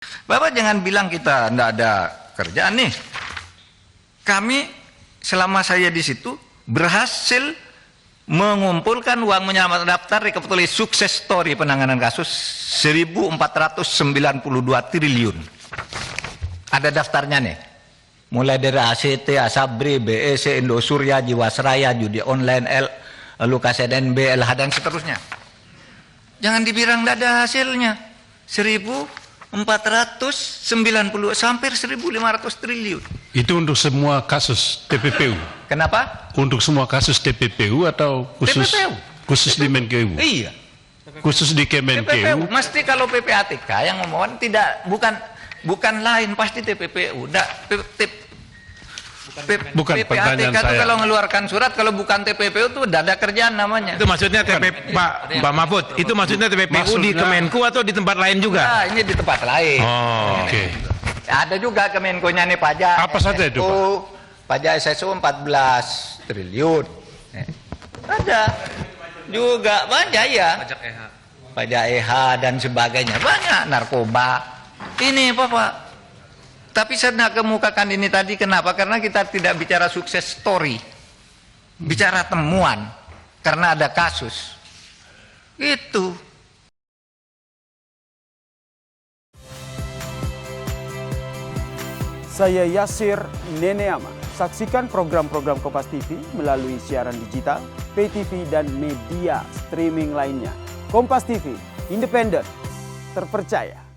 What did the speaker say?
Bapak jangan bilang kita enggak ada kerjaan nih. Kami selama saya di situ berhasil mengumpulkan uang menyelamatkan daftar rekapitulasi sukses story penanganan kasus 1.492 triliun. Ada daftarnya nih. Mulai dari ACT, Asabri, BEC, Indosurya, Jiwasraya, judi online, Lukas NB, LH dan seterusnya. Jangan dibilang tidak ada hasilnya. 1.490 sampai 1.500 triliun. Itu untuk semua kasus TPPU. Kenapa? Untuk semua kasus TPPU atau khusus TPPU. Khusus di Menkeu? Iya. Khusus di Kemenkeu. TPPU. Mesti kalau PPATK yang ngomong tidak bukan lain pasti TPPU. Bukan pertanyaan PPATK itu saya. kalau mengeluarkan surat kalau bukan TPPU itu tidak ada kerjaan namanya. Itu maksudnya Pak Mahfud, itu maksudnya TPPU di Kemenku atau di tempat lain juga? Nah, ini di tempat lain. Oh, oke. Ada juga Kemenkonya nih pajak. Apa saja itu, Pak? Pajak SSU 14 triliun. Ada juga banyak ya. Pajak EH dan sebagainya banyak, narkoba. Ini Pak. Tapi saya nak kemukakan ini tadi kenapa? Karena kita tidak bicara sukses story, bicara temuan. Karena ada kasus. Itu. Saya Yasir Neneama. Saksikan program-program Kompas TV melalui siaran digital, pay TV, dan media streaming lainnya. Kompas TV, independen, terpercaya.